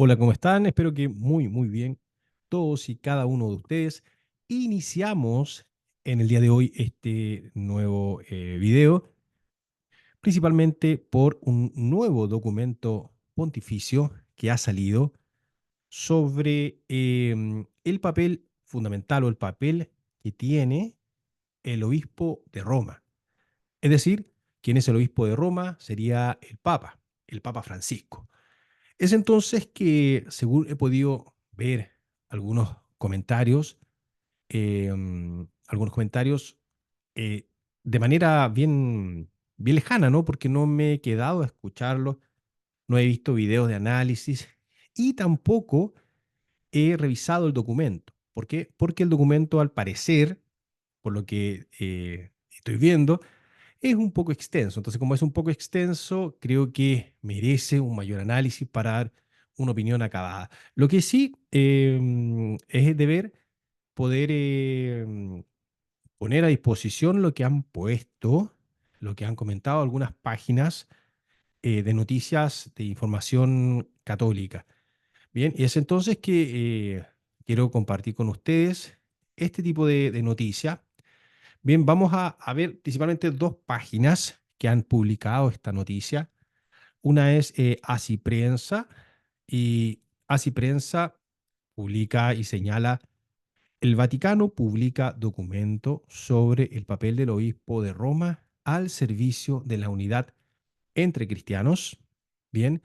Hola, ¿cómo están? Espero que muy bien todos y cada uno de ustedes. Iniciamos en el día de hoy este nuevo video, principalmente por un nuevo documento pontificio que ha salido sobre el papel fundamental o el papel que tiene el obispo de Roma. Es decir, ¿quién es el obispo de Roma? Sería el Papa Francisco. Es entonces que, según he podido ver algunos comentarios, algunos comentarios eh, de manera bien lejana, ¿no? Porque no me he quedado a escucharlos, no he visto videos de análisis y tampoco he revisado el documento. ¿Por qué? Porque el documento, al parecer, por lo que estoy viendo, es un poco extenso. Entonces, como es un poco extenso, creo que merece un mayor análisis para dar una opinión acabada. Lo que sí es deber poder poner a disposición lo que han puesto, lo que han comentado algunas páginas de noticias de información católica. Bien, y es entonces que quiero compartir con ustedes este tipo de noticia. Bien, vamos a ver principalmente dos páginas que han publicado esta noticia. Una es Así Prensa, y Así Prensa publica y señala: el Vaticano publica documento sobre el papel del obispo de Roma al servicio de la unidad entre cristianos. Bien,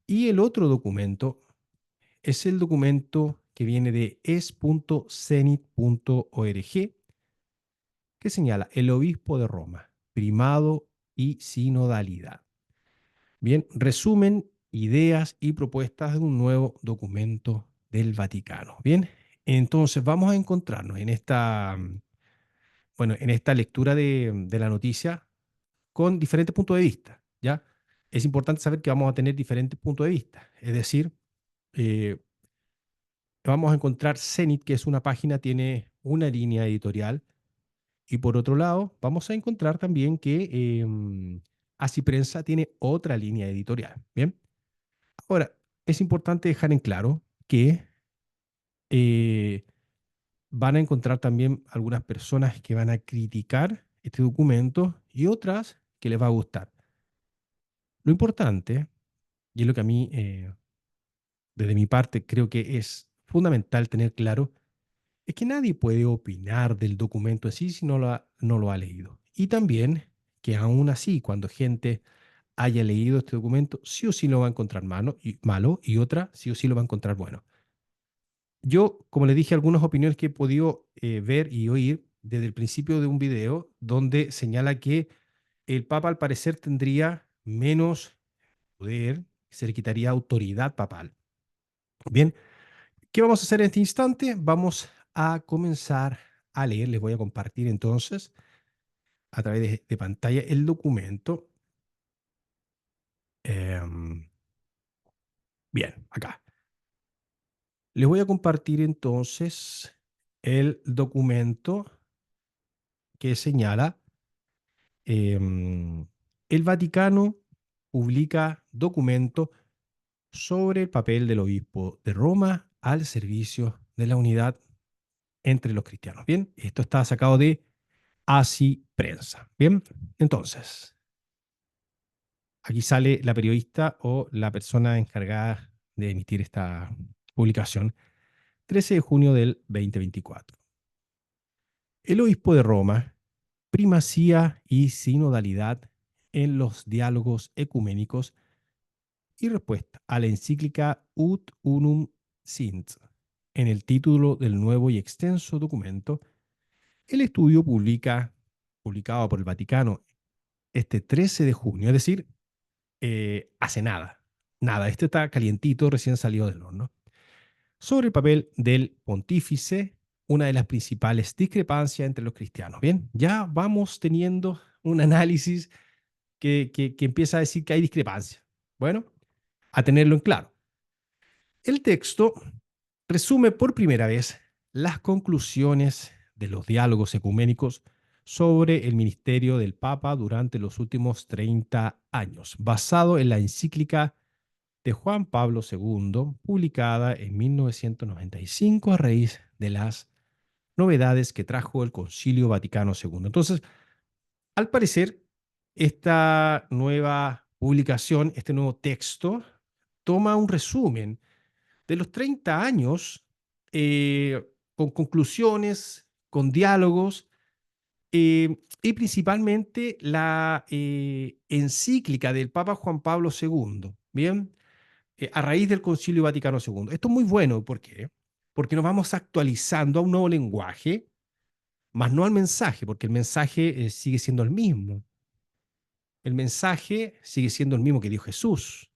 y el otro documento es el documento que viene de es.cenit.org, que señala el obispo de Roma, primado y sinodalidad. Bien, resumen, ideas y propuestas de un nuevo documento del Vaticano. Bien, entonces vamos a encontrarnos en en esta lectura de la noticia con diferentes puntos de vista, ¿ya? Es importante saber que vamos a tener diferentes puntos de vista, es decir, eh, vamos a encontrar Zenit, que es una página, tiene una línea editorial. Y por otro lado, vamos a encontrar también que Así Prensa tiene otra línea editorial. Bien, ahora es importante dejar en claro que eh, van a encontrar también algunas personas que van a criticar este documento y otras que les va a gustar. Lo importante, y es lo que a mí, desde mi parte, creo que es fundamental tener claro, es que nadie puede opinar del documento en sí si no lo ha leído. Y también que aún así, cuando gente haya leído este documento, sí o sí lo va a encontrar malo y otra sí o sí lo va a encontrar bueno. Yo, como le dije, algunas opiniones que he podido ver y oír desde el principio de un video donde señala que el Papa al parecer tendría menos poder, se le quitaría autoridad papal. Bien, ¿qué vamos a hacer en este instante? Vamos a comenzar a leer. Les voy a compartir entonces a través de pantalla el documento. Em, bien, acá. Les voy a compartir entonces el documento que señala em, el Vaticano publica documento sobre el papel del obispo de Roma al servicio de la unidad entre los cristianos. Bien, esto está sacado de Así Prensa. Bien, entonces, aquí sale la periodista o la persona encargada de emitir esta publicación, 13 de junio del 2024. El obispo de Roma, primacía y sinodalidad en los diálogos ecuménicos y respuesta a la encíclica Ut Unum Sint. En el título del nuevo y extenso documento, el estudio publicado por el Vaticano este 13 de junio, es decir, hace nada, nada, este está calientito, recién salió del horno, sobre el papel del pontífice, una de las principales discrepancias entre los cristianos. Bien, ya vamos teniendo un análisis que empieza a decir que hay discrepancia. Bueno, a tenerlo en claro. El texto resume por primera vez las conclusiones de los diálogos ecuménicos sobre el ministerio del Papa durante los últimos 30 años, basado en la encíclica de Juan Pablo II, publicada en 1995 a raíz de las novedades que trajo el Concilio Vaticano II. Entonces, al parecer, esta nueva publicación, este nuevo texto, toma un resumen de los 30 años con conclusiones, con diálogos y principalmente la encíclica del Papa Juan Pablo II, ¿bien? A raíz del Concilio Vaticano II. Esto es muy bueno, ¿por qué? Porque nos vamos actualizando a un nuevo lenguaje, más no al mensaje, porque el mensaje sigue siendo el mismo. El mensaje sigue siendo el mismo que dio Jesús.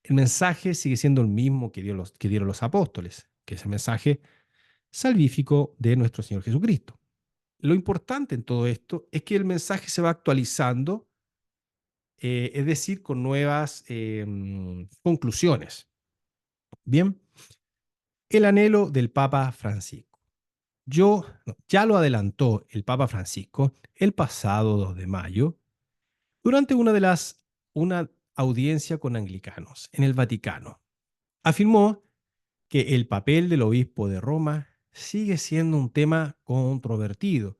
El mensaje sigue siendo el mismo que dieron los apóstoles, que es el mensaje salvífico de nuestro Señor Jesucristo. Lo importante en todo esto es que el mensaje se va actualizando, es decir, con nuevas conclusiones. Bien, el anhelo del Papa Francisco. Ya lo adelantó el Papa Francisco el pasado 2 de mayo durante una audiencia con anglicanos en el Vaticano. Afirmó que el papel del obispo de Roma sigue siendo un tema controvertido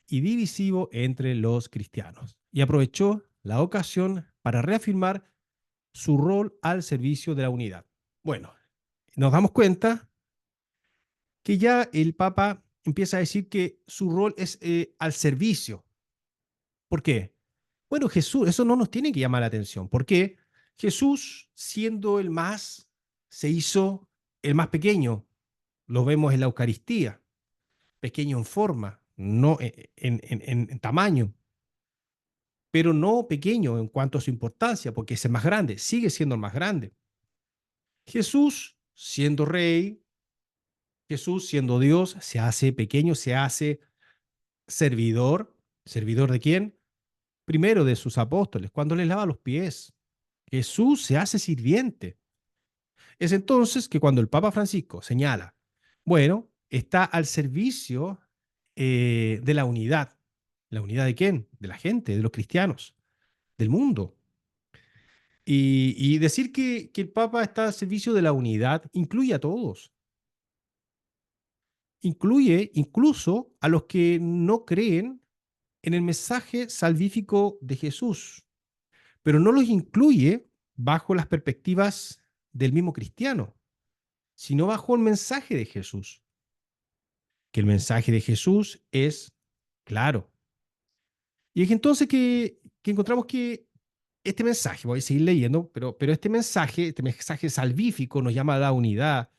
y divisivo entre los cristianos, y aprovechó la ocasión para reafirmar su rol al servicio de la unidad. Bueno, nos damos cuenta que ya el Papa empieza a decir que su rol es al servicio. ¿Por qué? Bueno, Jesús, eso no nos tiene que llamar la atención. ¿Por qué? Jesús, siendo el más, se hizo el más pequeño. Lo vemos en la Eucaristía, pequeño en forma, no en tamaño, pero no pequeño en cuanto a su importancia, porque es el más grande, sigue siendo el más grande. Jesús, siendo rey, Jesús, siendo Dios, se hace pequeño, se hace servidor. ¿Servidor de quién? Primero de sus apóstoles, cuando les lava los pies. Jesús se hace sirviente. Es entonces que cuando el Papa Francisco señala, bueno, está al servicio de la unidad. ¿La unidad de quién? De la gente, de los cristianos, del mundo. Y decir que el Papa está al servicio de la unidad incluye a todos. Incluye incluso a los que no creen en el mensaje salvífico de Jesús, pero no los incluye bajo las perspectivas del mismo cristiano, sino bajo el mensaje de Jesús, que el mensaje de Jesús es claro. Y es entonces que encontramos que este mensaje, voy a seguir leyendo, pero este mensaje salvífico nos llama a la unidad,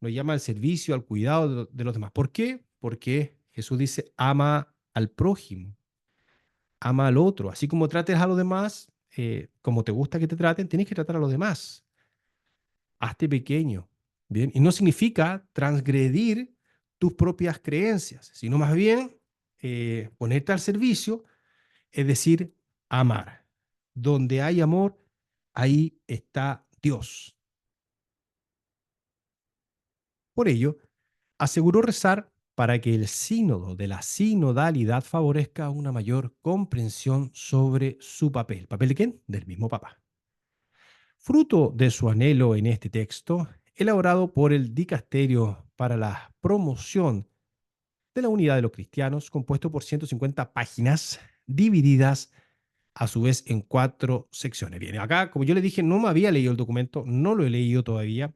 nos llama al servicio, al cuidado de los demás. ¿Por qué? Porque Jesús dice, ama al prójimo, ama al otro. Así como trates a los demás, como te gusta que te traten, tienes que tratar a los demás. Hazte pequeño, ¿bien? Y no significa transgredir tus propias creencias, sino más bien ponerte al servicio, es decir, amar. Donde hay amor, ahí está Dios. Por ello, aseguró rezar para que el sínodo de la sinodalidad favorezca una mayor comprensión sobre su papel. ¿Papel de quién? Del mismo Papa. Fruto de su anhelo en este texto, elaborado por el Dicasterio para la Promoción de la Unidad de los Cristianos, compuesto por 150 páginas, divididas a su vez en 4 secciones. Bien, acá, como yo le dije, no me había leído el documento, no lo he leído todavía.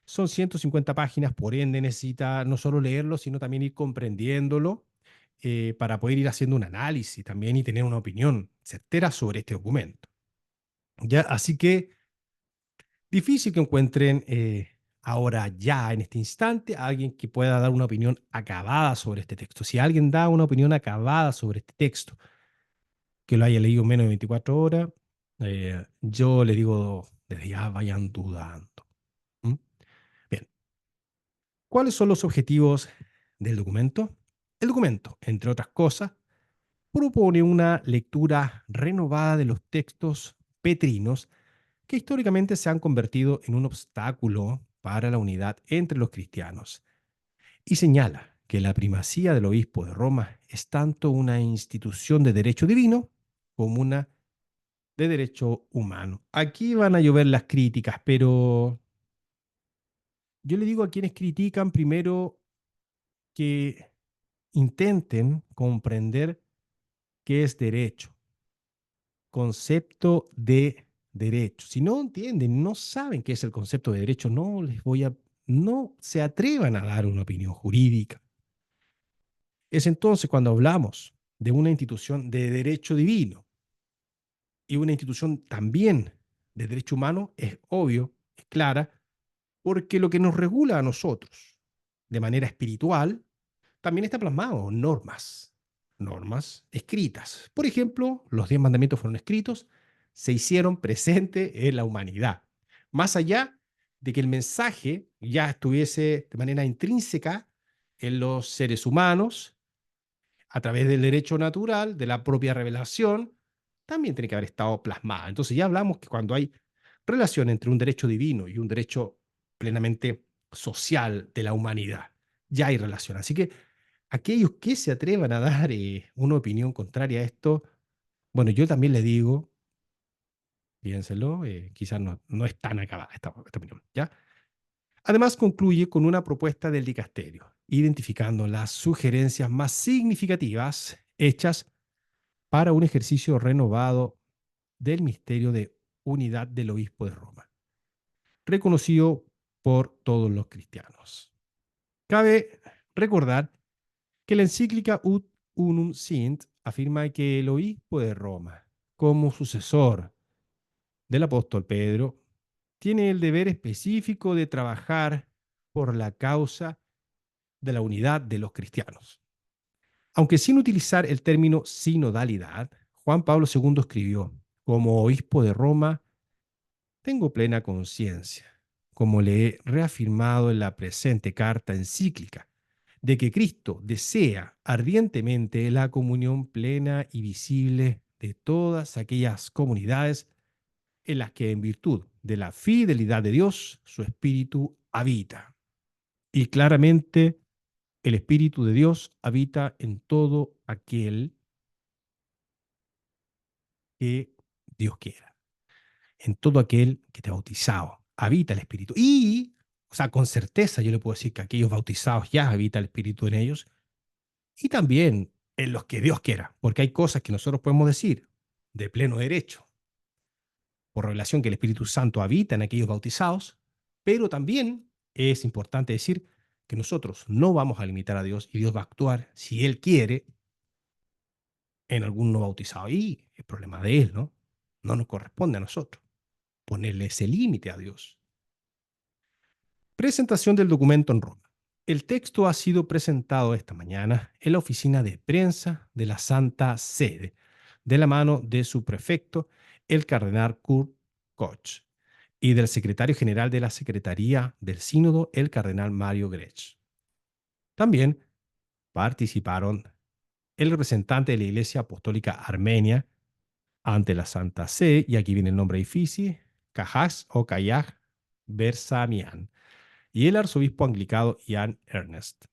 Son 150 páginas, por ende necesita no solo leerlo, sino también ir comprendiéndolo para poder ir haciendo un análisis también y tener una opinión certera sobre este documento. ¿Ya? Así que difícil que encuentren ahora, ya, en este instante, a alguien que pueda dar una opinión acabada sobre este texto. Si alguien da una opinión acabada sobre este texto, que lo haya leído en menos de 24 horas, yo le digo, desde ya vayan dudando. ¿Mm? Bien, ¿cuáles son los objetivos del documento? El documento, entre otras cosas, propone una lectura renovada de los textos petrinos que históricamente se han convertido en un obstáculo para la unidad entre los cristianos, y señala que la primacía del obispo de Roma es tanto una institución de derecho divino como una de derecho humano. Aquí van a llover las críticas, pero yo le digo a quienes critican primero que intenten comprender qué es derecho, concepto de derecho. Si no entienden, no saben qué es el concepto de derecho, no se atrevan a dar una opinión jurídica. Es entonces cuando hablamos de una institución de derecho divino y una institución también de derecho humano, es obvio, es clara, porque lo que nos regula a nosotros de manera espiritual también está plasmado en normas escritas. Por ejemplo, los 10 mandamientos fueron escritos, se hicieron presente en la humanidad. Más allá de que el mensaje ya estuviese de manera intrínseca en los seres humanos, a través del derecho natural, de la propia revelación, también tiene que haber estado plasmada. Entonces ya hablamos que cuando hay relación entre un derecho divino y un derecho plenamente social de la humanidad, ya hay relación. Así que aquellos que se atrevan a dar una opinión contraria a esto, bueno, yo también les digo, piénselo, quizás no es tan acabada esta opinión, ¿ya? Además, concluye con una propuesta del dicasterio, identificando las sugerencias más significativas hechas para un ejercicio renovado del misterio de unidad del obispo de Roma, reconocido por todos los cristianos. Cabe recordar que la encíclica Ut Unum Sint afirma que el obispo de Roma, como sucesor del apóstol Pedro, tiene el deber específico de trabajar por la causa de la unidad de los cristianos. Aunque sin utilizar el término sinodalidad, Juan Pablo II escribió, como obispo de Roma, tengo plena conciencia, como le he reafirmado en la presente carta encíclica, de que Cristo desea ardientemente la comunión plena y visible de todas aquellas comunidades en las que en virtud de la fidelidad de Dios su Espíritu habita. Y claramente el Espíritu de Dios habita en todo aquel que Dios quiera, en todo aquel que te ha bautizado. Habita el Espíritu. Y, o sea, con certeza yo le puedo decir que aquellos bautizados ya habita el Espíritu en ellos y también en los que Dios quiera, porque hay cosas que nosotros podemos decir de pleno derecho, por revelación que el Espíritu Santo habita en aquellos bautizados, pero también es importante decir que nosotros no vamos a limitar a Dios y Dios va a actuar si Él quiere en algún no bautizado. Y es problema de Él, ¿no? No nos corresponde a nosotros ponerle ese límite a Dios. Presentación del documento en Roma. El texto ha sido presentado esta mañana en la oficina de prensa de la Santa Sede, de la mano de su prefecto, el cardenal Kurt Koch, y del secretario general de la Secretaría del Sínodo, el cardenal Mario Grech. También participaron el representante de la Iglesia Apostólica Armenia ante la Santa Sede, y aquí viene el nombre difícil, Kahaj o Kayaj Bersamian, y el arzobispo anglicano Ian Ernest.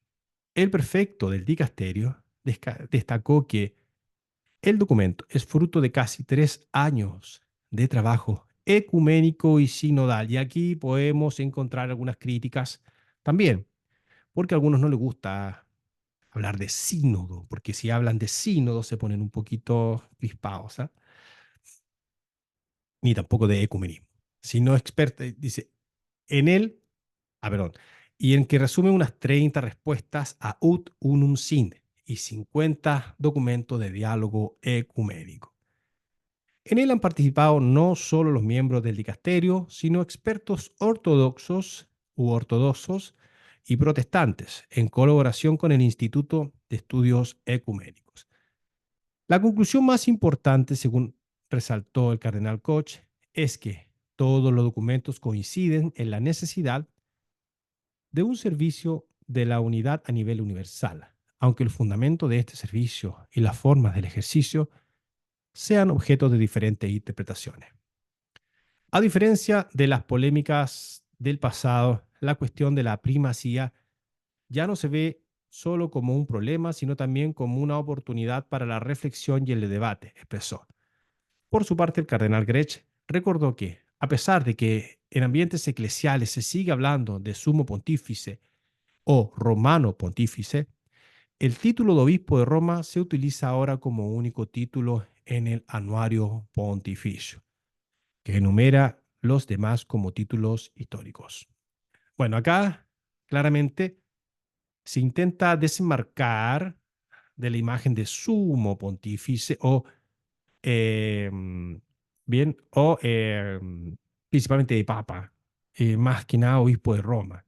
El prefecto del dicasterio destacó que el documento es fruto de casi 3 años de trabajo ecuménico y sinodal. Y aquí podemos encontrar algunas críticas también, porque a algunos no les gusta hablar de sínodo, porque si hablan de sínodo se ponen un poquito crispados, ¿eh? Ni tampoco de ecumenismo, sino experto, dice, en él, perdón, y en que resume unas 30 respuestas a Ut Unum Sint y 50 documentos de diálogo ecuménico. En él han participado no solo los miembros del dicasterio, sino expertos ortodoxos u ortodoxos y protestantes, en colaboración con el Instituto de Estudios Ecuménicos. La conclusión más importante, según resaltó el cardenal Koch, es que todos los documentos coinciden en la necesidad de un servicio de la unidad a nivel universal, aunque el fundamento de este servicio y las formas del ejercicio sean objeto de diferentes interpretaciones. A diferencia de las polémicas del pasado, la cuestión de la primacía ya no se ve solo como un problema, sino también como una oportunidad para la reflexión y el debate, expresó. Por su parte, el cardenal Grech recordó que, a pesar de que en ambientes eclesiales se sigue hablando de sumo pontífice o romano pontífice, el título de obispo de Roma se utiliza ahora como único título en el anuario pontificio, que enumera los demás como títulos históricos. Bueno, acá claramente se intenta desenmarcar de la imagen de sumo pontífice o, eh, bien, o principalmente de papa, más que nada obispo de Roma.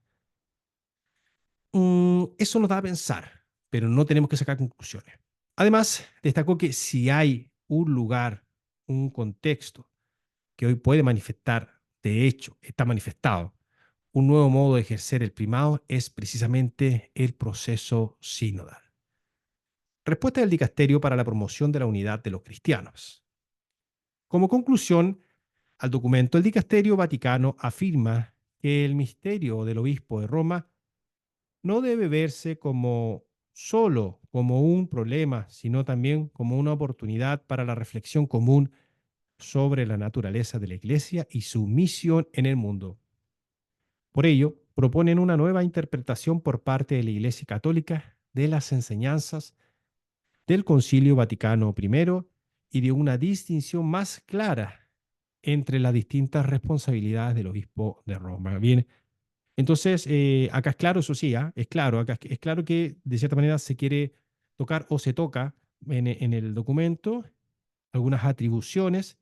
Eso nos da a pensar, pero no tenemos que sacar conclusiones. Además, destacó que si hay un lugar, un contexto que hoy puede manifestar, de hecho, está manifestado, un nuevo modo de ejercer el primado es precisamente el proceso sinodal. Respuesta del dicasterio para la promoción de la unidad de los cristianos. Como conclusión al documento, el dicasterio vaticano afirma que el misterio del obispo de Roma no debe verse como solo como un problema, sino también como una oportunidad para la reflexión común sobre la naturaleza de la Iglesia y su misión en el mundo. Por ello, proponen una nueva interpretación por parte de la Iglesia Católica de las enseñanzas del Concilio Vaticano I y de una distinción más clara entre las distintas responsabilidades del obispo de Roma. Bien, entonces acá es claro, eso sí, ¿ah? Es claro, acá es claro que de cierta manera se quiere tocar o se toca en el documento algunas atribuciones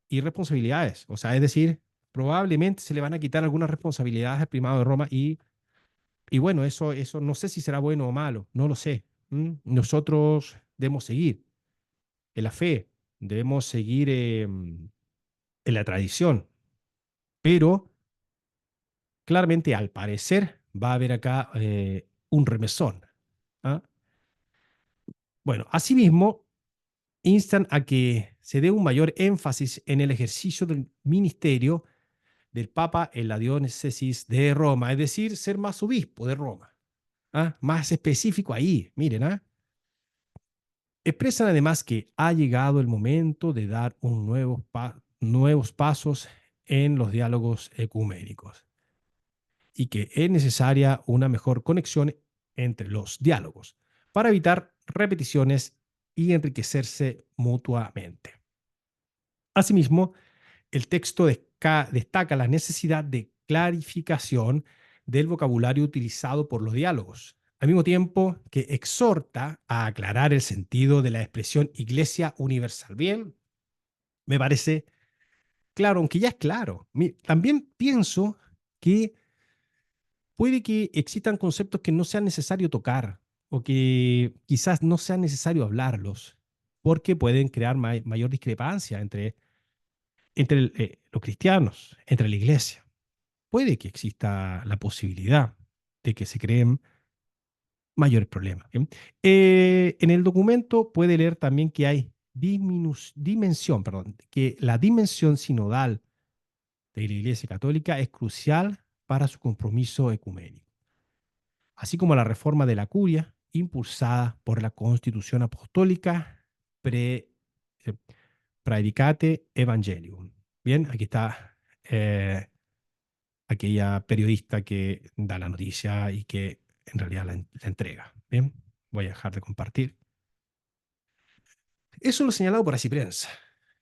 y responsabilidades. O sea, es decir, probablemente se le van a quitar algunas responsabilidades al primado de Roma y bueno, eso no sé si será bueno o malo, no lo sé. Nosotros debemos seguir en la fe, debemos seguir en la tradición, pero claramente al parecer va a haber acá un remesón. ¿Ah? Bueno, asimismo, instan a que se dé un mayor énfasis en el ejercicio del ministerio del Papa en la diócesis de Roma, es decir, ser más obispo de Roma. ¿Ah? Más específico ahí, miren, ¿ah? Expresan además que ha llegado el momento de dar nuevos pasos en los diálogos ecuménicos y que es necesaria una mejor conexión entre los diálogos para evitar repeticiones y enriquecerse mutuamente. Asimismo, el texto destaca la necesidad de clarificación del vocabulario utilizado por los diálogos, al mismo tiempo que exhorta a aclarar el sentido de la expresión Iglesia Universal. Bien, me parece claro, aunque ya es claro. También pienso que puede que existan conceptos que no sea necesario tocar o que quizás no sea necesario hablarlos, porque pueden crear mayor discrepancia entre los cristianos, entre la iglesia. Puede que exista la posibilidad de que se creen mayores problemas. ¿Bien? En el documento puede leer también que hay que la dimensión sinodal de la Iglesia Católica es crucial para su compromiso ecuménico, así como la reforma de la curia impulsada por la Constitución Apostólica pre, eh, Praedicate Evangelium. Bien, aquí está aquella periodista que da la noticia y que en realidad la entrega. Bien, voy a dejar de compartir. Eso lo señalado por Así Prensa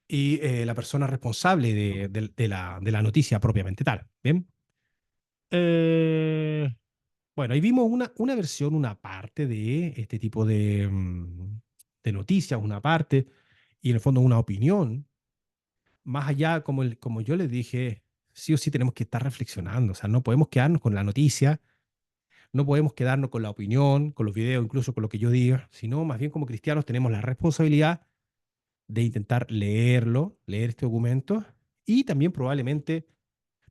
y la persona responsable de la noticia propiamente tal. Bien. Eh, bueno, ahí vimos una versión, una parte de este tipo de noticias, una parte, y en el fondo una opinión. Más allá, como yo les dije, sí o sí tenemos que estar reflexionando. O sea, no podemos quedarnos con la noticia. No podemos quedarnos con la opinión, con los videos, incluso con lo que yo diga, sino más bien como cristianos tenemos la responsabilidad de intentar leerlo, leer este documento y también probablemente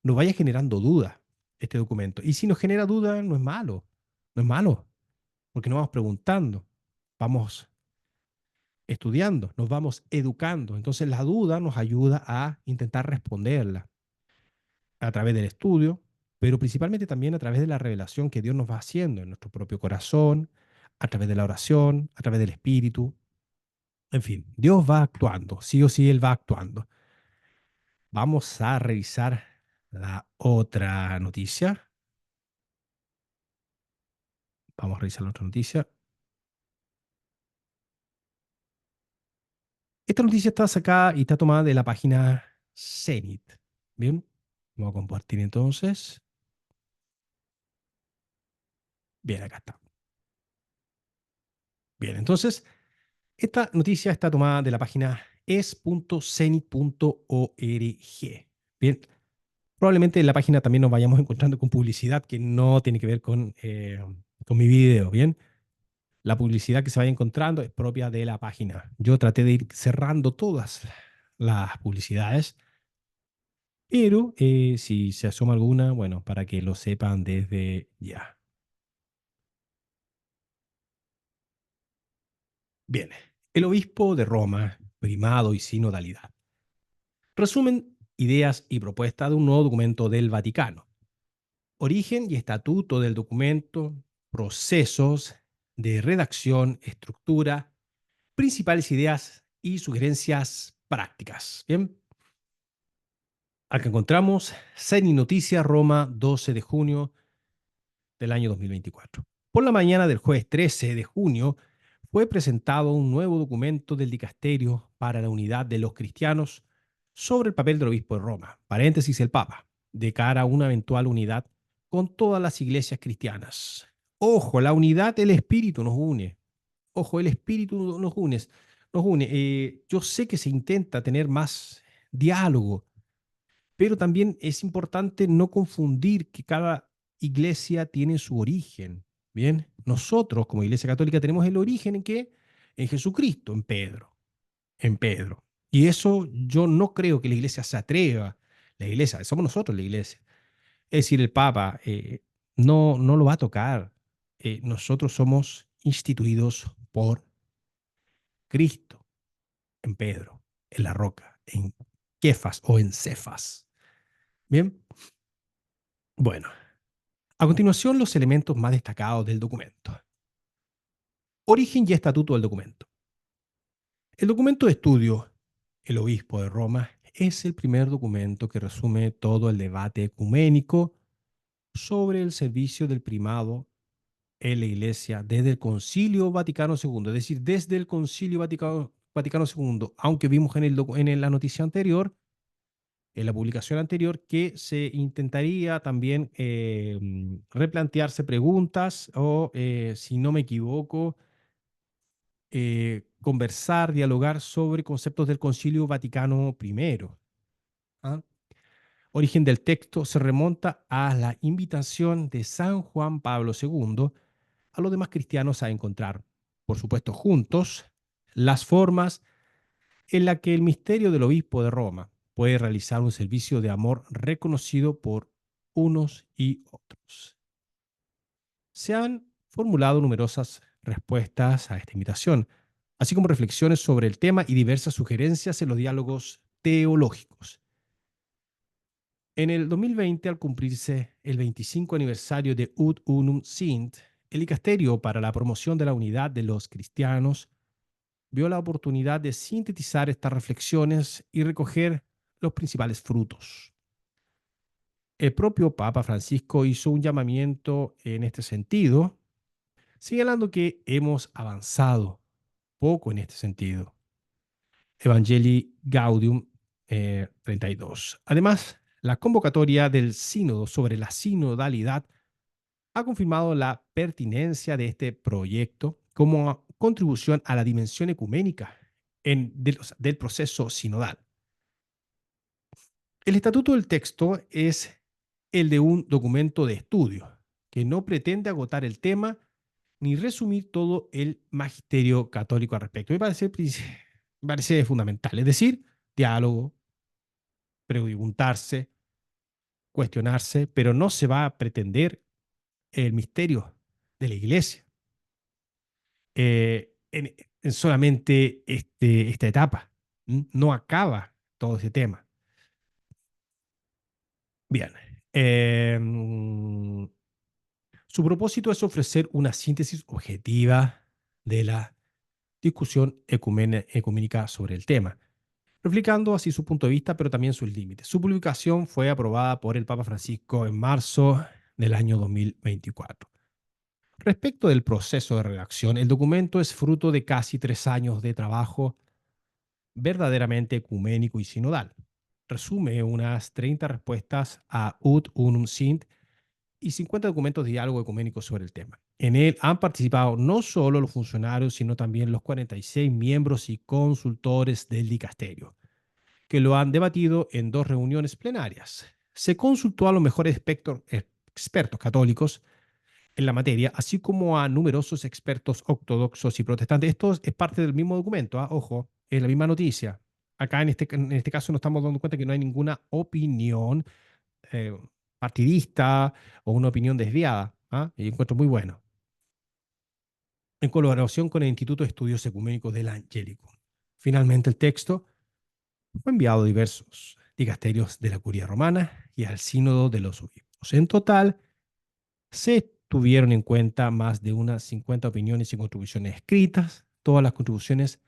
nos vaya generando dudas este documento. Y si nos genera dudas, no es malo, no es malo, porque nos vamos preguntando, vamos estudiando, nos vamos educando. Entonces la duda nos ayuda a intentar responderla a través del estudio, pero principalmente también a través de la revelación que Dios nos va haciendo en nuestro propio corazón, a través de la oración, a través del Espíritu. En fin, Dios va actuando, sí o sí Él va actuando. Vamos a revisar la otra noticia. Vamos a revisar la otra noticia. Esta noticia está sacada y está tomada de la página Zenit. Bien, vamos a compartir entonces. Bien, acá está. Bien, entonces, esta noticia está tomada de la página es.cenit.org. Bien, probablemente en la página también nos vayamos encontrando con publicidad que no tiene que ver con mi video. Bien, la publicidad que se vaya encontrando es propia de la página. Yo traté de ir cerrando todas las publicidades, pero si se asoma alguna, bueno, para que lo sepan desde ya. Bien, el obispo de Roma, primado y sinodalidad. Resumen ideas y propuestas de un nuevo documento del Vaticano. Origen y estatuto del documento, procesos de redacción, estructura, principales ideas y sugerencias prácticas. Bien, acá encontramos CENI Noticias Roma, 12 de junio del año 2024. Por la mañana del jueves 13 de junio fue presentado un nuevo documento del Dicasterio para la Unidad de los Cristianos sobre el papel del obispo de Roma, paréntesis el Papa, de cara a una eventual unidad con todas las iglesias cristianas. Ojo, la unidad del Espíritu nos une. Ojo, el Espíritu nos une. Yo sé que se intenta tener más diálogo, pero también es importante no confundir que cada iglesia tiene su origen. Bien, nosotros como Iglesia Católica tenemos el origen en qué? En Jesucristo, en Pedro, en Pedro. Y eso yo no creo que la iglesia se atreva, la iglesia, somos nosotros la iglesia. Es decir, el Papa no lo va a tocar. Nosotros somos instituidos por Cristo, en Pedro, en la roca, en Kefas o en Cefas. Bien, bueno, a continuación, los elementos más destacados del documento. Origen y estatuto del documento. El documento de estudio, El Obispo de Roma, es el primer documento que resume todo el debate ecuménico sobre el servicio del primado en la Iglesia desde el Concilio Vaticano II, es decir, desde el Concilio Vaticano II, aunque vimos en la noticia anterior, en la publicación anterior, que se intentaría también replantearse preguntas o, si no me equivoco, conversar, dialogar sobre conceptos del Concilio Vaticano I. ¿Ah? Origen del texto se remonta a la invitación de San Juan Pablo II a los demás cristianos a encontrar, por supuesto, juntos, las formas en las que el misterio del obispo de Roma puede realizar un servicio de amor reconocido por unos y otros. Se han formulado numerosas respuestas a esta invitación, así como reflexiones sobre el tema y diversas sugerencias en los diálogos teológicos. En el 2020, al cumplirse el 25 aniversario de Ut Unum Sint, el Dicasterio para la Promoción de la Unidad de los Cristianos vio la oportunidad de sintetizar estas reflexiones y recoger los principales frutos. El propio Papa Francisco hizo un llamamiento en este sentido, señalando que hemos avanzado poco en este sentido. Evangelii Gaudium 32. Además, la convocatoria del sínodo sobre la sinodalidad ha confirmado la pertinencia de este proyecto como contribución a la dimensión ecuménica del proceso sinodal. El estatuto del texto es el de un documento de estudio que no pretende agotar el tema ni resumir todo el magisterio católico al respecto. Me parece fundamental, es decir, diálogo, preguntarse, cuestionarse, pero no se va a pretender el misterio de la iglesia en solamente esta etapa. No acaba todo ese tema. Bien. Eh, su propósito es ofrecer una síntesis objetiva de la discusión ecuménica sobre el tema, reflejando así su punto de vista, pero también sus límites. Su publicación fue aprobada por el Papa Francisco en marzo del año 2024. Respecto del proceso de redacción, el documento es fruto de casi 3 años de trabajo verdaderamente ecuménico y sinodal. Resume unas 30 respuestas a Ut Unum Sint y 50 documentos de diálogo ecuménico sobre el tema. En él han participado no solo los funcionarios, sino también los 46 miembros y consultores del dicasterio, que lo han debatido en 2 reuniones plenarias. Se consultó a los mejores expertos católicos en la materia, así como a numerosos expertos ortodoxos y protestantes. Esto es parte del mismo documento, ¿ah? Ojo, es la misma noticia. Acá en este caso nos estamos dando cuenta que no hay ninguna opinión eh, partidista o una opinión desviada. ¿Ah? Y encuentro muy bueno. En colaboración con el Instituto de Estudios Ecuménicos del Angélico. Finalmente, el texto fue enviado a diversos dicasterios de la Curia Romana y al Sínodo de los Obispos. En total, se tuvieron en cuenta más de unas 50 opiniones y contribuciones escritas. Todas las contribuciones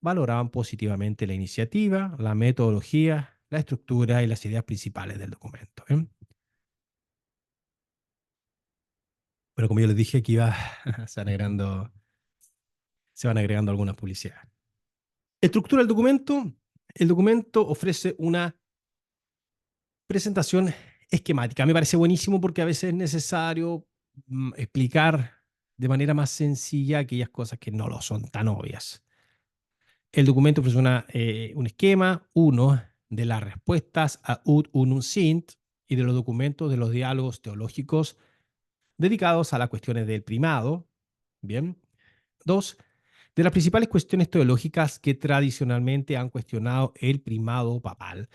valoraban positivamente la iniciativa, la metodología, la estructura y las ideas principales del documento. Pero como yo les dije, aquí se van agregando algunas publicidades. Estructura del documento. El documento ofrece una presentación esquemática. Me parece buenísimo porque a veces es necesario explicar de manera más sencilla aquellas cosas que no lo son tan obvias. El documento ofrece un esquema, uno, de las respuestas a Ut Unum Sint y de los documentos de los diálogos teológicos dedicados a las cuestiones del primado. Bien. Dos, de las principales cuestiones teológicas que tradicionalmente han cuestionado el primado papal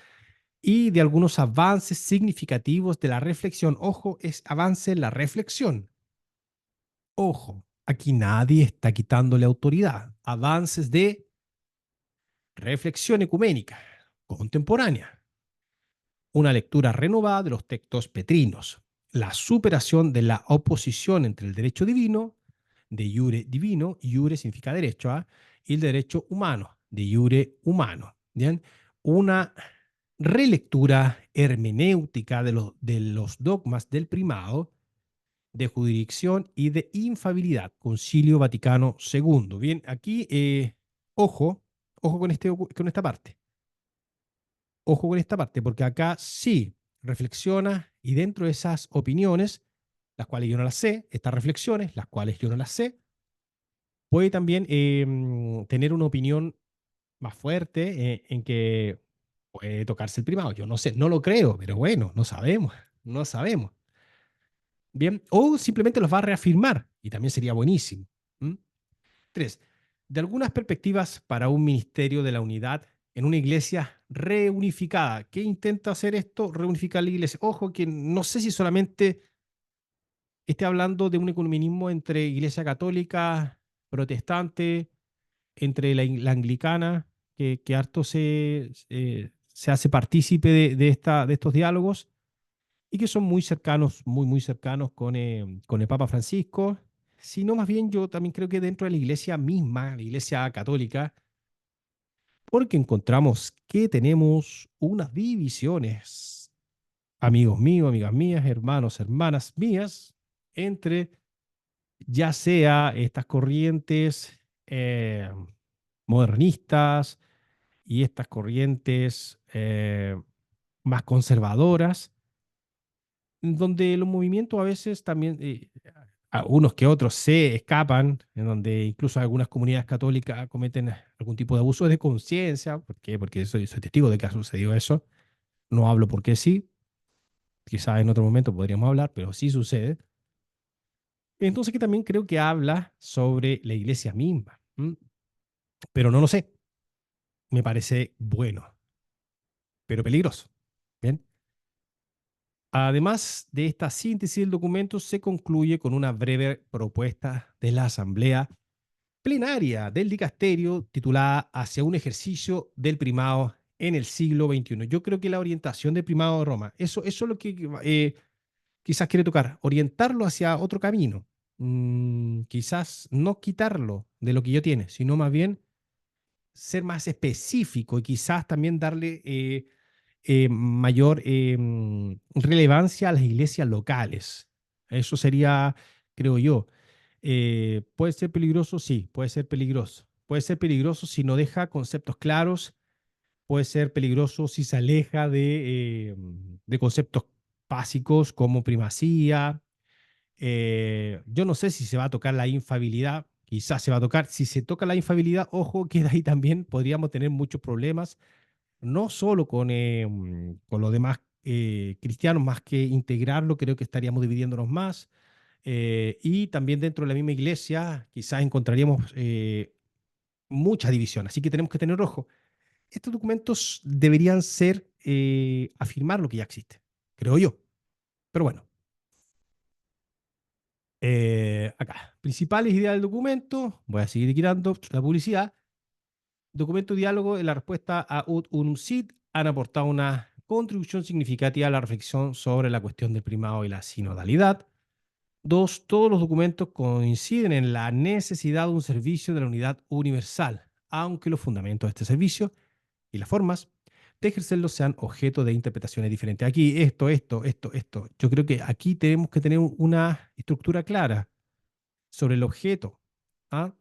y de algunos avances significativos de la reflexión. Ojo, es avance en la reflexión. Ojo, aquí nadie está quitándole autoridad. Avances de reflexión ecuménica contemporánea. Una lectura renovada de los textos petrinos. La superación de la oposición entre el derecho divino, de iure divino, iure significa derecho, ¿ah? Y el derecho humano, de iure humano. ¿Bien? Una relectura hermenéutica de los dogmas del primado, de jurisdicción y de infabilidad. Concilio Vaticano II. Bien, aquí, ojo con esta parte. Ojo con esta parte, porque acá sí reflexiona y dentro de esas opiniones, las cuales yo no las sé, estas reflexiones, las cuales yo no las sé, puede también tener una opinión más fuerte en que puede tocarse el primado. Yo no sé, no lo creo, pero bueno, no sabemos, no sabemos. Bien, o simplemente los va a reafirmar y también sería buenísimo. ¿Mm? Tres, de algunas perspectivas para un ministerio de la unidad en una iglesia reunificada. ¿Qué intenta hacer esto? Reunificar la iglesia. Ojo, que no sé si solamente esté hablando de un ecumenismo entre iglesia católica, protestante, entre la anglicana, que harto se hace partícipe de estos diálogos y que son muy cercanos, muy, muy cercanos con el Papa Francisco, sino más bien yo también creo que dentro de la iglesia misma, la iglesia católica, porque encontramos que tenemos unas divisiones, amigos míos, amigas mías, hermanos, hermanas mías, entre ya sea estas corrientes modernistas y estas corrientes más conservadoras, donde los movimientos a veces también, a unos que otros se escapan, en donde incluso algunas comunidades católicas cometen algún tipo de abuso de conciencia. ¿Por qué? Porque soy testigo de que ha sucedido eso. No hablo porque sí, quizás en otro momento podríamos hablar, pero sí sucede. Entonces que también creo que habla sobre la iglesia misma. Pero no lo sé, me parece bueno, pero peligroso. Bien. Además de esta síntesis del documento, se concluye con una breve propuesta de la Asamblea Plenaria del Dicasterio titulada Hacia un ejercicio del primado en el siglo XXI. Yo creo que la orientación del primado de Roma, eso es lo que quizás quiere tocar, orientarlo hacia otro camino. quizás no quitarlo de lo que yo tiene, sino más bien ser más específico y quizás también darle mayor relevancia a las iglesias locales. Eso sería, creo yo. ¿Puede ser peligroso? Sí, puede ser peligroso. Puede ser peligroso si no deja conceptos claros, puede ser peligroso si se aleja de conceptos básicos como primacía. Yo no sé si se va a tocar la infabilidad, quizás se va a tocar. Si se toca la infabilidad, ojo, que de ahí también podríamos tener muchos problemas, no solo con los demás cristianos, más que integrarlo, creo que estaríamos dividiéndonos más. Y también dentro de la misma iglesia, quizás encontraríamos mucha división. Así que tenemos que tener ojo. Estos documentos deberían ser afirmar lo que ya existe, creo yo. Pero bueno, acá, principales ideas del documento, voy a seguir quitando la publicidad. Documento diálogo, en la respuesta a Ut Unum Sit han aportado una contribución significativa a la reflexión sobre la cuestión del primado y la sinodalidad. Dos, todos los documentos coinciden en la necesidad de un servicio de la unidad universal, aunque los fundamentos de este servicio y las formas de ejercerlo sean objeto de interpretaciones diferentes. Aquí, esto. Yo creo que aquí tenemos que tener una estructura clara sobre el objeto, ¿ah?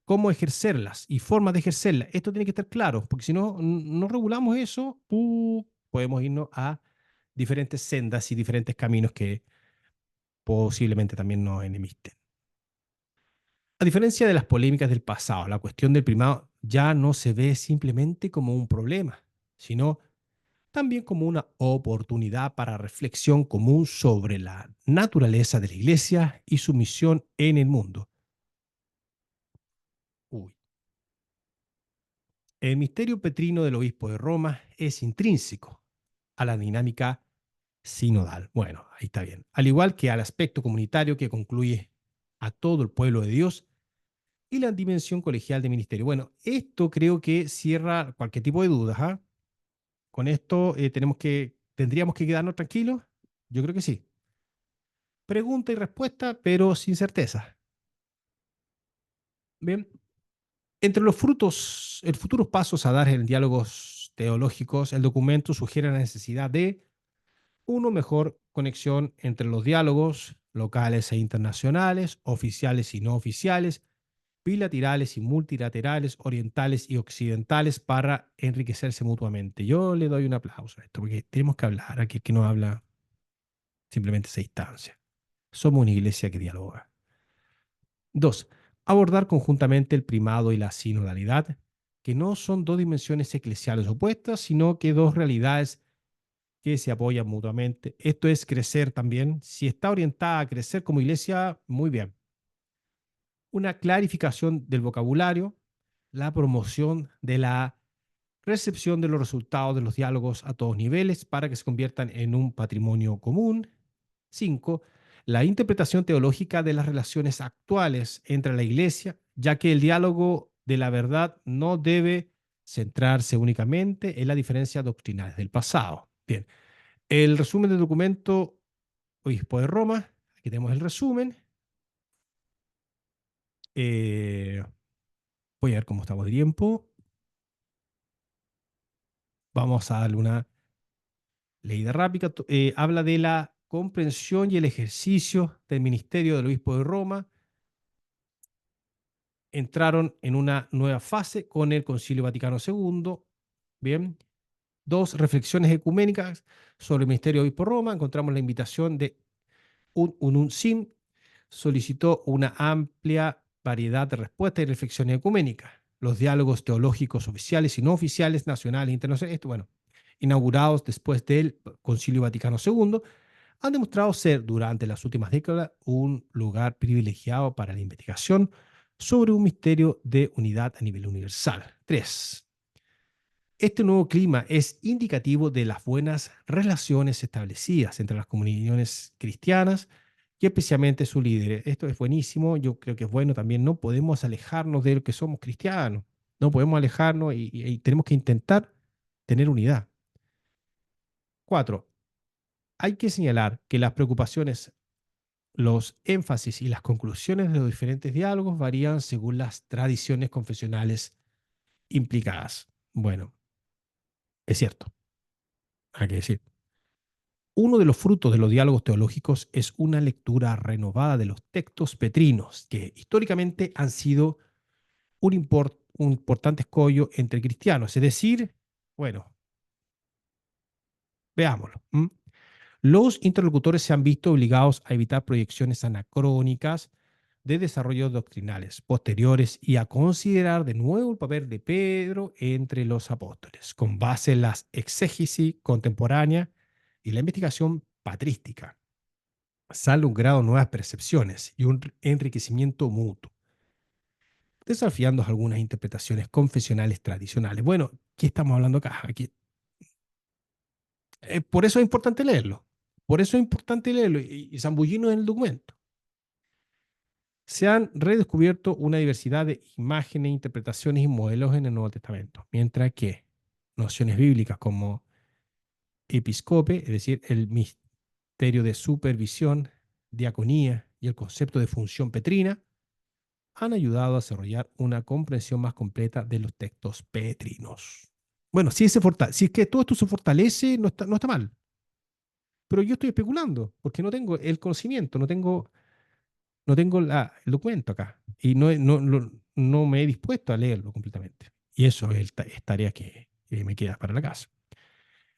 Cómo ejercerlas y formas de ejercerlas. Esto tiene que estar claro, porque si no, no regulamos eso, podemos irnos a diferentes sendas y diferentes caminos que posiblemente también nos enemisten. A diferencia de las polémicas del pasado, la cuestión del primado ya no se ve simplemente como un problema, sino también como una oportunidad para reflexión común sobre la naturaleza de la Iglesia y su misión en el mundo. Uy. El misterio petrino del obispo de Roma es intrínseco a la dinámica sinodal. Bueno, ahí está bien. Al igual que al aspecto comunitario que concluye a todo el pueblo de Dios y la dimensión colegial del ministerio. Bueno, esto creo que cierra cualquier tipo de dudas. ¿Ah? Con esto tendríamos que quedarnos tranquilos. Yo creo que sí. Pregunta y respuesta, pero sin certeza. Bien, entre los frutos, el futuros pasos a dar en diálogos teológicos, el documento sugiere la necesidad de, uno, mejor conexión entre los diálogos locales e internacionales, oficiales y no oficiales, bilaterales y multilaterales, orientales y occidentales, para enriquecerse mutuamente. Yo le doy un aplauso a esto, porque tenemos que hablar. Aquí el que no habla simplemente se distancia. Somos una iglesia que dialoga. Dos, abordar conjuntamente el primado y la sinodalidad, que no son dos dimensiones eclesiales opuestas, sino que dos realidades que se apoyan mutuamente. Esto es crecer también. Si está orientada a crecer como iglesia, muy bien. Una clarificación del vocabulario, la promoción de la recepción de los resultados de los diálogos a todos niveles para que se conviertan en un patrimonio común. 5. La interpretación teológica de las relaciones actuales entre la Iglesia, ya que el diálogo de la verdad no debe centrarse únicamente en las diferencias doctrinales del pasado. Bien, el resumen del documento Obispo de Roma, aquí tenemos el resumen. Eh, Voy a ver cómo estamos de tiempo. Vamos a darle una leída rápida. Habla de la comprensión y el ejercicio del ministerio del Obispo de Roma. Entraron en una nueva fase con el Concilio Vaticano II. Bien. Dos, reflexiones ecuménicas sobre el ministerio de Obispo de Roma. Encontramos la invitación de un SIM. Solicitó una amplia variedad de respuestas y reflexiones ecuménicas. Los diálogos teológicos oficiales y no oficiales, nacionales e internacionales, esto, bueno, inaugurados después del Concilio Vaticano II, han demostrado ser durante las últimas décadas un lugar privilegiado para la investigación sobre un misterio de unidad a nivel universal. 3. Este nuevo clima es indicativo de las buenas relaciones establecidas entre las comunidades cristianas y especialmente sus líderes. Esto es buenísimo, yo creo que es bueno también. No podemos alejarnos de lo que somos cristianos, no podemos alejarnos y tenemos que intentar tener unidad. 4. Hay que señalar que las preocupaciones Los énfasis y las conclusiones de los diferentes diálogos varían según las tradiciones confesionales implicadas. Bueno, es cierto, hay que decir. Uno de los frutos de los diálogos teológicos es una lectura renovada de los textos petrinos, que históricamente han sido un importante escollo entre cristianos. Es decir, bueno, veámoslo. Los interlocutores se han visto obligados a evitar proyecciones anacrónicas de desarrollos doctrinales posteriores y a considerar de nuevo el papel de Pedro entre los apóstoles, con base en la exégesis contemporánea y la investigación patrística. Sale un grado de nuevas percepciones y un enriquecimiento mutuo, desafiando algunas interpretaciones confesionales tradicionales. Bueno, ¿qué estamos hablando acá? Aquí, por eso es importante leerlo. Por eso es importante leerlo y zambullirnos en el documento. Se han redescubierto una diversidad de imágenes, interpretaciones y modelos en el Nuevo Testamento, mientras que nociones bíblicas como episcope, es decir, el misterio de supervisión, diaconía y el concepto de función petrina, han ayudado a desarrollar una comprensión más completa de los textos petrinos. Bueno, si es que todo esto se fortalece, no está mal. Pero yo estoy especulando, porque no tengo el conocimiento, no tengo el documento acá. Y no me he dispuesto a leerlo completamente. Y eso es tarea que me queda para la casa.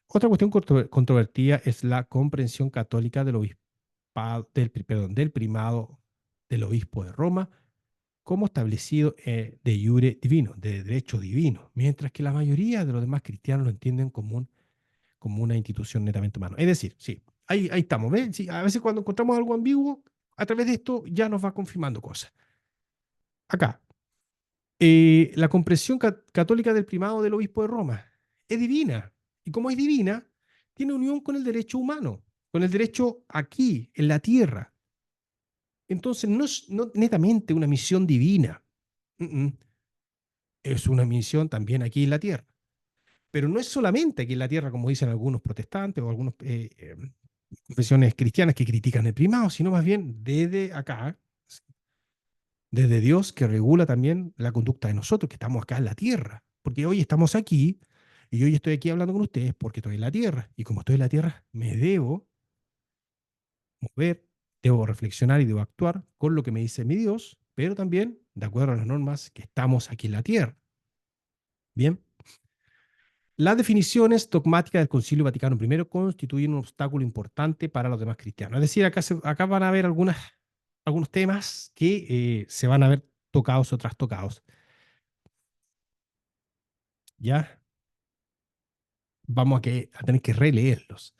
Otra cuestión controvertida es la comprensión católica del obispado, del primado del obispo de Roma como establecido de jure divino, de derecho divino, mientras que la mayoría de los demás cristianos lo entienden como una institución netamente humana. Es decir, sí, ahí estamos, ¿ves? Sí, a veces cuando encontramos algo ambiguo, a través de esto ya nos va confirmando cosas. Acá, la comprensión católica del primado del obispo de Roma es divina, y como es divina, tiene unión con el derecho humano, con el derecho aquí, en la tierra. Entonces, no es netamente una misión divina. Mm, mm. Es una misión también aquí en la tierra. Pero no es solamente aquí en la tierra, como dicen algunos protestantes o algunas confesiones cristianas que critican el primado, sino más bien desde acá, desde Dios que regula también la conducta de nosotros, que estamos acá en la tierra. Porque hoy estamos aquí y hoy estoy aquí hablando con ustedes porque estoy en la tierra. Y como estoy en la tierra, me debo mover, debo reflexionar y debo actuar con lo que me dice mi Dios, pero también de acuerdo a las normas que estamos aquí en la tierra. Bien. Las definiciones dogmáticas del Concilio Vaticano I constituyen un obstáculo importante para los demás cristianos. Es decir, acá van a haber algunos temas que se van a ver tocados o trastocados. Ya vamos a tener que releerlos.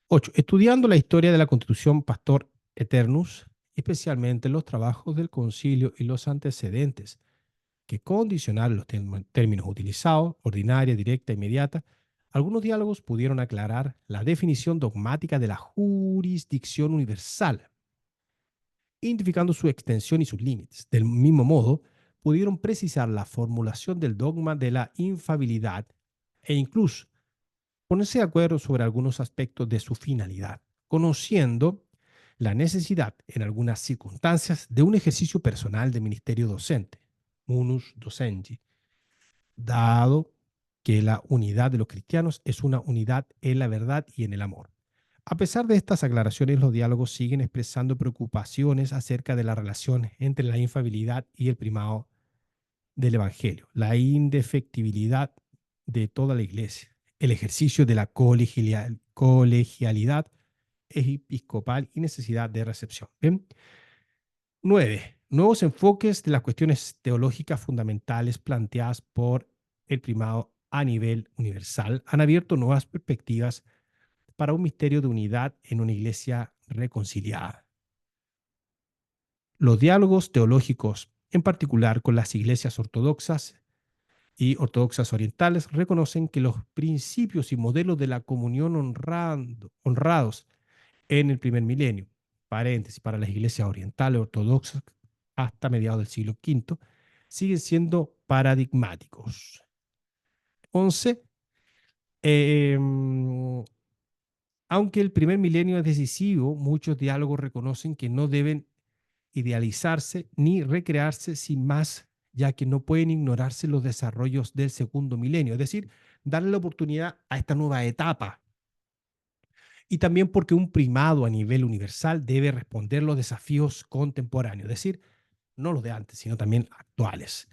8. Estudiando la historia de la Constitución Pastor Eternus, especialmente los trabajos del concilio y los antecedentes que condicionaron los términos utilizados, ordinaria, directa, inmediata, algunos diálogos pudieron aclarar la definición dogmática de la jurisdicción universal, identificando su extensión y sus límites. Del mismo modo, pudieron precisar la formulación del dogma de la infabilidad e incluso ponerse de acuerdo sobre algunos aspectos de su finalidad, conociendo la necesidad, en algunas circunstancias, de un ejercicio personal de ministerio docente, munus docendi, dado que la unidad de los cristianos es una unidad en la verdad y en el amor. A pesar de estas aclaraciones, los diálogos siguen expresando preocupaciones acerca de la relación entre la infabilidad y el primado del Evangelio, la indefectibilidad de toda la iglesia, el ejercicio de la colegialidad episcopal y necesidad de recepción. ¿Bien? 9. Nuevos enfoques de las cuestiones teológicas fundamentales planteadas por el primado a nivel universal han abierto nuevas perspectivas para un misterio de unidad en una iglesia reconciliada. Los diálogos teológicos, en particular con las iglesias ortodoxas y ortodoxas orientales, reconocen que los principios y modelos de la comunión honrados en el primer milenio, paréntesis, para las iglesias orientales ortodoxas hasta mediados del siglo V, siguen siendo paradigmáticos. 11. Aunque el primer milenio es decisivo, muchos diálogos reconocen que no deben idealizarse ni recrearse sin más, ya que no pueden ignorarse los desarrollos del segundo milenio, es decir, darle la oportunidad a esta nueva etapa. Y también porque un primado a nivel universal debe responder los desafíos contemporáneos, es decir, no los de antes, sino también actuales.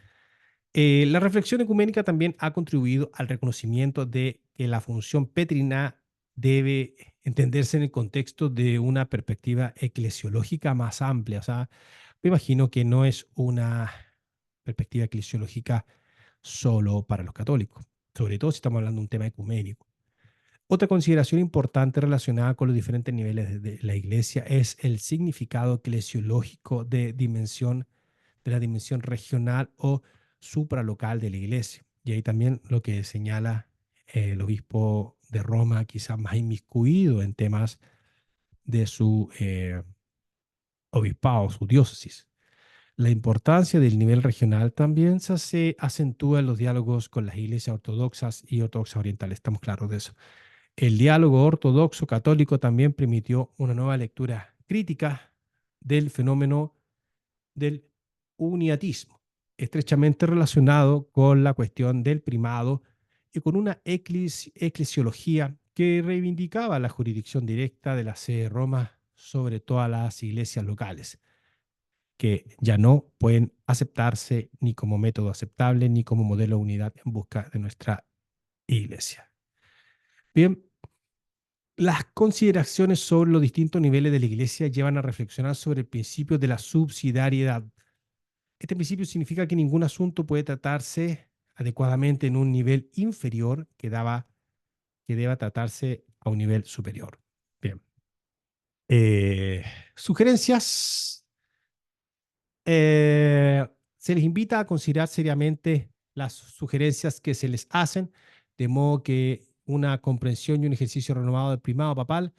La reflexión ecuménica también ha contribuido al reconocimiento de que la función petrina debe entenderse en el contexto de una perspectiva eclesiológica más amplia. O sea, me imagino que no es una perspectiva eclesiológica solo para los católicos, sobre todo si estamos hablando de un tema ecuménico. Otra consideración importante relacionada con los diferentes niveles de la iglesia es el significado eclesiológico de la dimensión regional o supralocal de la iglesia. Y ahí también lo que señala el obispo de Roma, quizás más inmiscuido en temas de su obispado, su diócesis. La importancia del nivel regional también se acentúa en los diálogos con las iglesias ortodoxas y ortodoxas orientales, estamos claros de eso. El diálogo ortodoxo católico también permitió una nueva lectura crítica del fenómeno del uniatismo, estrechamente relacionado con la cuestión del primado y con una eclesiología que reivindicaba la jurisdicción directa de la sede de Roma sobre todas las iglesias locales, que ya no pueden aceptarse ni como método aceptable ni como modelo de unidad en busca de nuestra iglesia. Bien, las consideraciones sobre los distintos niveles de la iglesia llevan a reflexionar sobre el principio de la subsidiariedad. Este principio significa que ningún asunto puede tratarse adecuadamente en un nivel inferior que deba tratarse a un nivel superior. Bien. Sugerencias. Eh, Se les invita a considerar seriamente las sugerencias que se les hacen, de modo que una comprensión y un ejercicio renovado del primado papal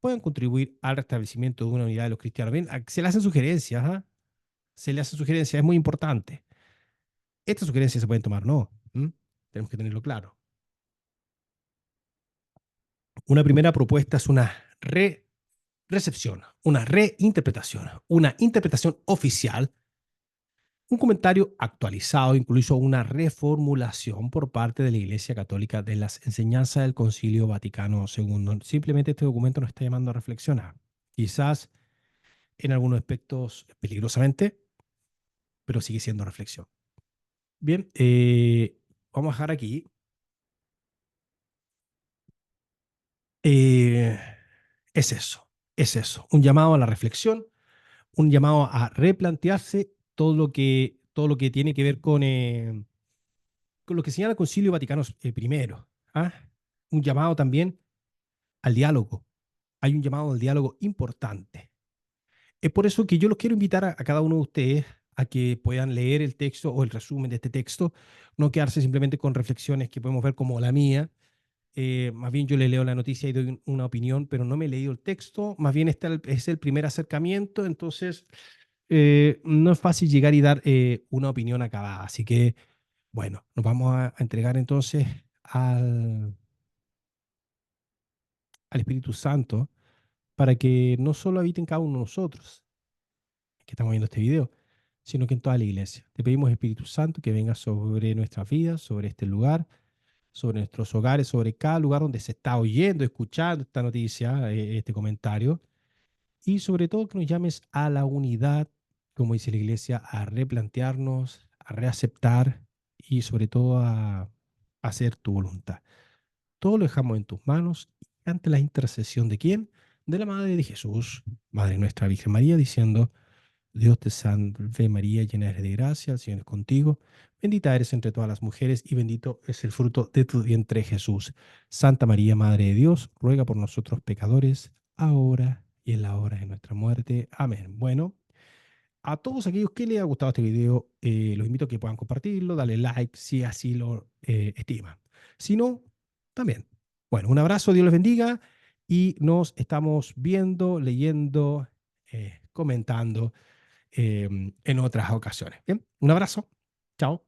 puedan contribuir al restablecimiento de una unidad de los cristianos. Bien, se le hacen sugerencias, ¿ah? Se le hacen sugerencias, es muy importante. Estas sugerencias se pueden tomar, no. ¿Mm? Tenemos que tenerlo claro. Una primera propuesta es una recepción, una reinterpretación, una interpretación oficial, un comentario actualizado, incluso una reformulación por parte de la Iglesia Católica de las enseñanzas del Concilio Vaticano II. Simplemente este documento nos está llamando a reflexionar. Quizás en algunos aspectos peligrosamente, pero sigue siendo reflexión. Bien, vamos a dejar aquí. Eh, es eso, un llamado a la reflexión, un llamado a replantearse todo lo que tiene que ver con lo que señala el Concilio Vaticano I. ¿Ah? Un llamado también al diálogo. Hay un llamado al diálogo importante. Es por eso que yo los quiero invitar a cada uno de ustedes a que puedan leer el texto o el resumen de este texto, no quedarse simplemente con reflexiones que podemos ver como la mía. Más bien yo le leo la noticia y doy una opinión, pero no me he leído el texto. Más bien este es el primer acercamiento, entonces no es fácil llegar y dar una opinión acabada. Así que, bueno, nos vamos a entregar entonces al Espíritu Santo para que no solo habite en cada uno de nosotros, que estamos viendo este video, sino que en toda la iglesia. Te pedimos, Espíritu Santo, que venga sobre nuestras vidas, sobre este lugar, sobre nuestros hogares, sobre cada lugar donde se está oyendo, escuchando esta noticia, este comentario, y sobre todo que nos llames a la unidad, como dice la iglesia, a replantearnos, a reaceptar y sobre todo a hacer tu voluntad. Todo lo dejamos en tus manos ante la intercesión de quién? De la Madre de Jesús, Madre nuestra Virgen María, diciendo: Dios te salve María, llena eres de gracia, el Señor es contigo, bendita eres entre todas las mujeres y bendito es el fruto de tu vientre Jesús. Santa María, Madre de Dios, ruega por nosotros pecadores, ahora y en la hora de nuestra muerte. Amén. Bueno, a todos aquellos que les ha gustado este video, los invito a que puedan compartirlo, darle like si así lo estiman. Si no, también. Bueno, un abrazo, Dios les bendiga y nos estamos viendo, leyendo, comentando en otras ocasiones. Bien, un abrazo. Chao.